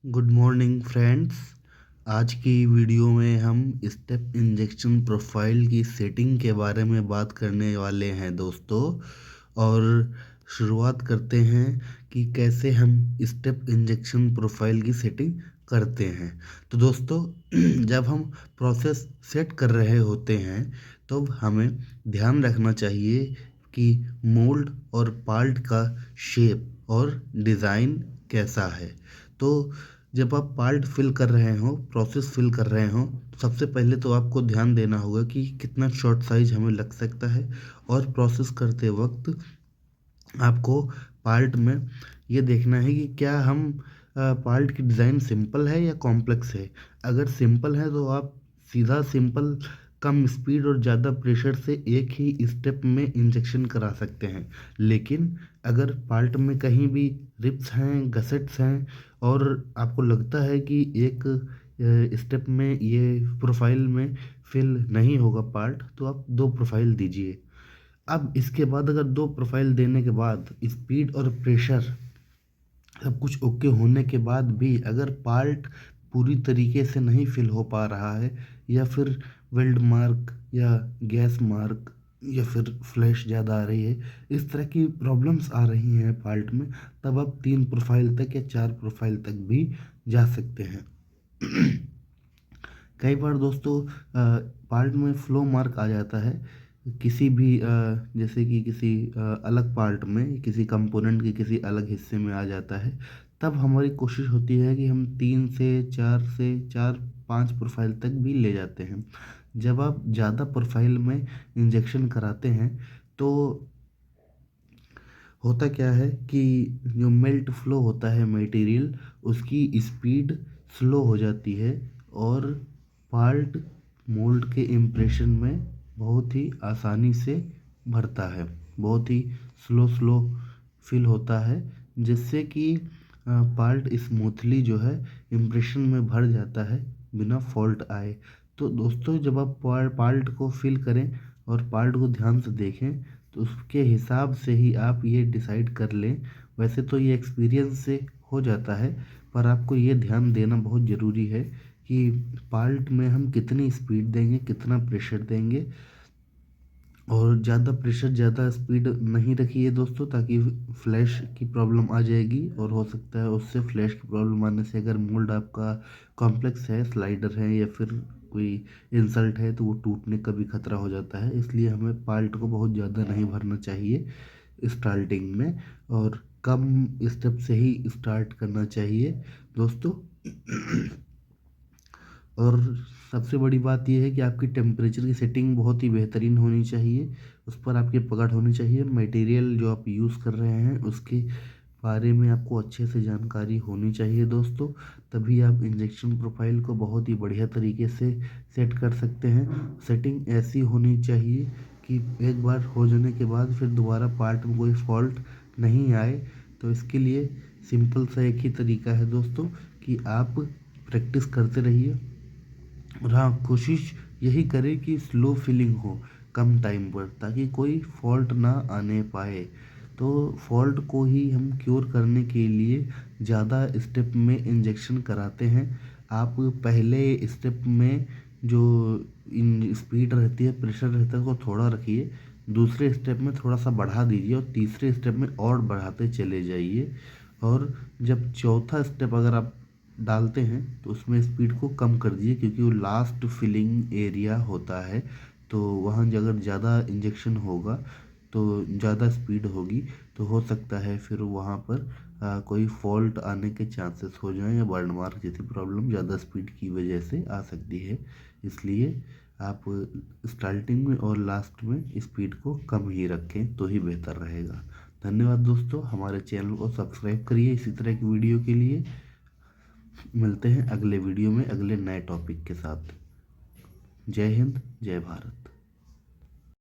Good morning friends. आज की video में हम स्टेप इंजेक्शन प्रोफाइल की सेटिंग के बारे में बात करने वाले हैं दोस्तों। और शुरुआत करते हैं कि कैसे हम स्टेप इंजेक्शन प्रोफाइल की सेटिंग करते हैं। तो दोस्तों जब हम प्रोसेस सेट कर रहे होते हैं तो हमें ध्यान रखना चाहिए कि मोल्ड और पार्ट का शेप और डिज़ाइन कैसा है। तो जब आप पार्ट फिल कर रहे हो, प्रोसेस फिल कर रहे हो, सबसे पहले तो आपको ध्यान देना होगा कि कितना शॉर्ट साइज हमें लग सकता है। और प्रोसेस करते वक्त आपको पार्ट में ये देखना है कि क्या हम पार्ट की डिज़ाइन सिंपल है या कॉम्प्लेक्स है। अगर सिंपल है तो आप सीधा सिंपल कम स्पीड और ज़्यादा प्रेशर से एक ही स्टेप में इंजेक्शन करा सकते हैं। लेकिन अगर पार्ट में कहीं भी रिप्स हैं, गसेट्स हैं और आपको लगता है कि एक स्टेप में ये प्रोफाइल में फिल नहीं होगा पार्ट, तो आप दो प्रोफाइल दीजिए। अब इसके बाद अगर दो प्रोफाइल देने के बाद स्पीड और प्रेशर सब कुछ ओके होने के बाद भी अगर पार्ट पूरी तरीके से नहीं फिल हो पा रहा है, या फिर वेल्ड मार्क या गैस मार्क या फिर फ्लैश ज़्यादा आ रही है, इस तरह की प्रॉब्लम्स आ रही हैं पार्ट में, तब आप 3 प्रोफाइल तक या 4 प्रोफाइल तक भी जा सकते हैं। कई बार दोस्तों पार्ट में फ्लो मार्क आ जाता है किसी भी जैसे कि किसी अलग पार्ट में, किसी कंपोनेंट के किसी अलग हिस्से में आ जाता है। तब हमारी कोशिश होती है कि हम 3 से 4 5 प्रोफाइल तक भी ले जाते हैं। जब आप ज़्यादा प्रोफाइल में इंजेक्शन कराते हैं तो होता क्या है कि जो मेल्ट फ्लो होता है मटेरियल, उसकी स्पीड स्लो हो जाती है और पार्ट मोल्ड के इम्प्रेशन में बहुत ही आसानी से भरता है, बहुत ही स्लो स्लो फिल होता है, जिससे कि पार्ट स्मूथली जो है इम्प्रेशन में भर जाता है बिना फॉल्ट आए। तो दोस्तों जब आप पार्ट को फिल करें और पार्ट को ध्यान से देखें तो उसके हिसाब से ही आप ये डिसाइड कर लें। वैसे तो ये एक्सपीरियंस से हो जाता है, पर आपको ये ध्यान देना बहुत ज़रूरी है कि पार्ट में हम कितनी स्पीड देंगे, कितना प्रेशर देंगे। और ज़्यादा प्रेशर ज़्यादा स्पीड नहीं रखिए दोस्तों, ताकि फ्लैश की प्रॉब्लम आ जाएगी और हो सकता है उससे फ्लैश की प्रॉब्लम आने से, अगर मोल्ड आपका कॉम्प्लेक्स है, स्लाइडर है या फिर कोई इंसल्ट है, तो वो टूटने का भी खतरा हो जाता है। इसलिए हमें पार्ट को बहुत ज़्यादा नहीं भरना चाहिए स्टार्टिंग में, और कम स्टेप से ही स्टार्ट करना चाहिए दोस्तों। और सबसे बड़ी बात यह है कि आपकी टेम्परेचर की सेटिंग बहुत ही बेहतरीन होनी चाहिए, उस पर आपकी पकड़ होनी चाहिए। मटेरियल जो आप यूज़ कर रहे हैं उसके बारे में आपको अच्छे से जानकारी होनी चाहिए दोस्तों, तभी आप इंजेक्शन प्रोफाइल को बहुत ही बढ़िया तरीके से सेट कर सकते हैं। सेटिंग ऐसी होनी चाहिए कि एक बार हो जाने के बाद फिर दोबारा पार्ट में कोई फॉल्ट नहीं आए। तो इसके लिए सिंपल सा एक ही तरीका है दोस्तों कि आप प्रैक्टिस करते रहिए। और हाँ, कोशिश यही करें कि स्लो फिलिंग हो कम टाइम पर, ताकि कोई फॉल्ट ना आने पाए। तो फॉल्ट को ही हम क्योर करने के लिए ज़्यादा स्टेप में इंजेक्शन कराते हैं। आप पहले स्टेप में जो इन स्पीड रहती है, प्रेशर रहता है, उसको थोड़ा रखिए, दूसरे स्टेप में थोड़ा सा बढ़ा दीजिए और तीसरे स्टेप में और बढ़ाते चले जाइए। और जब चौथा स्टेप अगर आप डालते हैं तो उसमें स्पीड को कम कर दीजिए, क्योंकि वो लास्ट फिलिंग एरिया होता है। तो वहाँ अगर ज़्यादा इंजेक्शन होगा तो ज़्यादा स्पीड होगी, तो हो सकता है फिर वहाँ पर कोई फॉल्ट आने के चांसेस हो जाएं, या बर्न मार्क जैसी प्रॉब्लम ज़्यादा स्पीड की वजह से आ सकती है। इसलिए आप स्टार्टिंग में और लास्ट में स्पीड को कम ही रखें तो ही बेहतर रहेगा। धन्यवाद दोस्तों, हमारे चैनल को सब्सक्राइब करिए इसी तरह की वीडियो के लिए। मिलते हैं अगले वीडियो में अगले नए टॉपिक के साथ। जय हिंद, जय भारत।